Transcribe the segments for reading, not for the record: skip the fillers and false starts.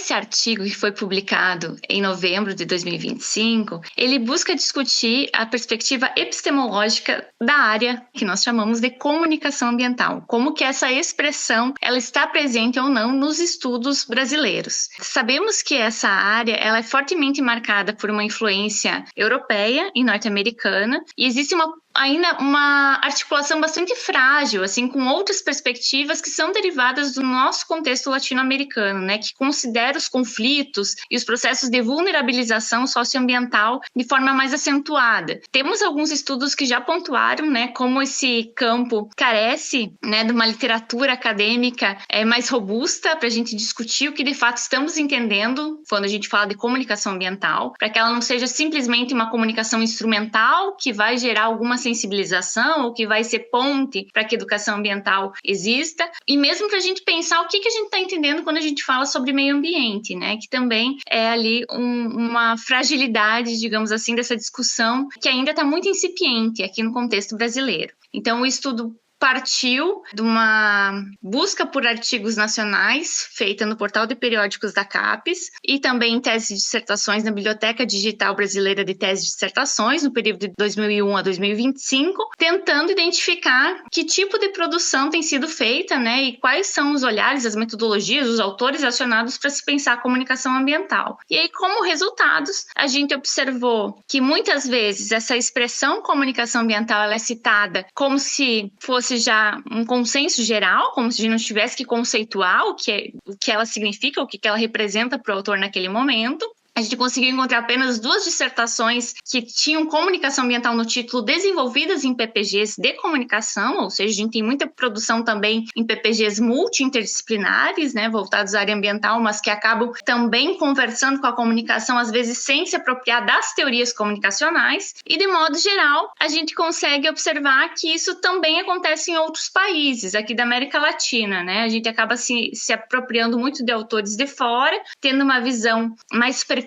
esse artigo, que foi publicado em novembro de 2025, ele busca discutir a perspectiva epistemológica da área que nós chamamos de comunicação ambiental, como que essa expressão ela está presente ou não nos estudos brasileiros. Sabemos que essa área ela é fortemente marcada por uma influência europeia e norte-americana, e existe ainda uma articulação bastante frágil, assim, com outras perspectivas que são derivadas do nosso contexto latino-americano, né, que considera os conflitos e os processos de vulnerabilização socioambiental de forma mais acentuada. Temos alguns estudos que já pontuaram, né, como esse campo carece, né, de uma literatura acadêmica mais robusta para a gente discutir o que de fato estamos entendendo quando a gente fala de comunicação ambiental, para que ela não seja simplesmente uma comunicação instrumental que vai gerar alguma sensibilização ou que vai ser ponte para que a educação ambiental exista, e mesmo para a gente pensar o que a gente está entendendo quando a gente fala sobre meio ambiente, né? Que também é ali uma fragilidade, digamos assim, dessa discussão que ainda está muito incipiente aqui no contexto brasileiro. Então, o estudo partiu de uma busca por artigos nacionais feita no portal de periódicos da CAPES e também em teses de dissertações na Biblioteca Digital Brasileira de Teses de Dissertações no período de 2001 a 2025, tentando identificar que tipo de produção tem sido feita, né, e quais são os olhares, as metodologias, os autores acionados para se pensar a comunicação ambiental. E aí, como resultados, a gente observou que muitas vezes essa expressão comunicação ambiental ela é citada como se fosse já um consenso geral, como se a gente não tivesse que conceituar o que ela significa, o que ela representa para o autor naquele momento. A gente conseguiu encontrar apenas 2 dissertações que tinham comunicação ambiental no título desenvolvidas em PPGs de comunicação, ou seja, a gente tem muita produção também em PPGs multi-interdisciplinares, né, voltados à área ambiental, mas que acabam também conversando com a comunicação, às vezes sem se apropriar das teorias comunicacionais, e de modo geral, a gente consegue observar que isso também acontece em outros países, aqui da América Latina, né, a gente acaba se apropriando muito de autores de fora, tendo uma visão mais superficial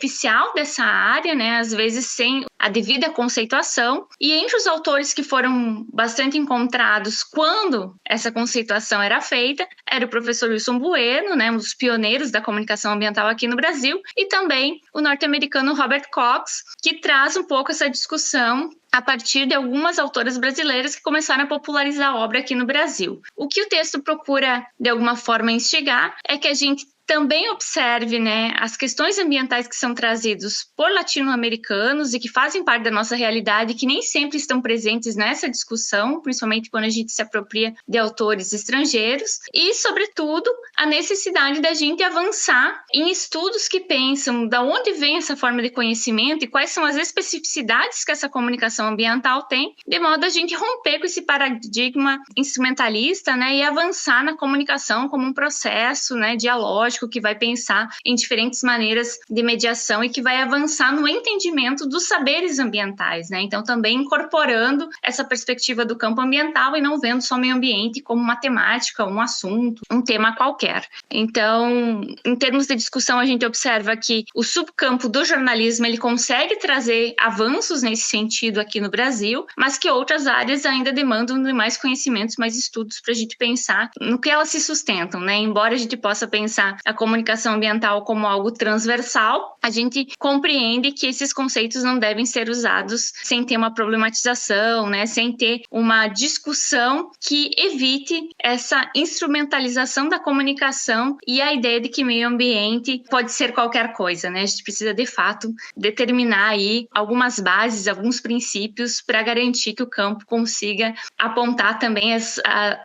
dessa área, né, às vezes sem a devida conceituação, e entre os autores que foram bastante encontrados quando essa conceituação era feita, era o professor Wilson Bueno, né, um dos pioneiros da comunicação ambiental aqui no Brasil, e também o norte-americano Robert Cox, que traz um pouco essa discussão a partir de algumas autoras brasileiras que começaram a popularizar a obra aqui no Brasil. O que o texto procura, de alguma forma, instigar é que a gente também observe, né, as questões ambientais que são trazidas por latino-americanos e que fazem parte da nossa realidade, que nem sempre estão presentes nessa discussão, principalmente quando a gente se apropria de autores estrangeiros, e, sobretudo, a necessidade da gente avançar em estudos que pensam de onde vem essa forma de conhecimento e quais são as especificidades que essa comunicação ambiental tem, de modo a gente romper com esse paradigma instrumentalista, né, e avançar na comunicação como um processo, né, dialógico, que vai pensar em diferentes maneiras de mediação e que vai avançar no entendimento dos saberes ambientais, né? Então, também incorporando essa perspectiva do campo ambiental e não vendo só o meio ambiente como uma temática, um assunto, um tema qualquer. Então, em termos de discussão, a gente observa que o subcampo do jornalismo ele consegue trazer avanços nesse sentido aqui no Brasil, mas que outras áreas ainda demandam de mais conhecimentos, mais estudos para a gente pensar no que elas se sustentam, né? Embora a gente possa pensar a comunicação ambiental como algo transversal, a gente compreende que esses conceitos não devem ser usados sem ter uma problematização, né? Sem ter uma discussão que evite essa instrumentalização da comunicação e a ideia de que meio ambiente pode ser qualquer coisa, né? A gente precisa, de fato, determinar aí algumas bases, alguns princípios para garantir que o campo consiga apontar também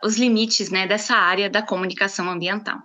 os limites, né, dessa área da comunicação ambiental.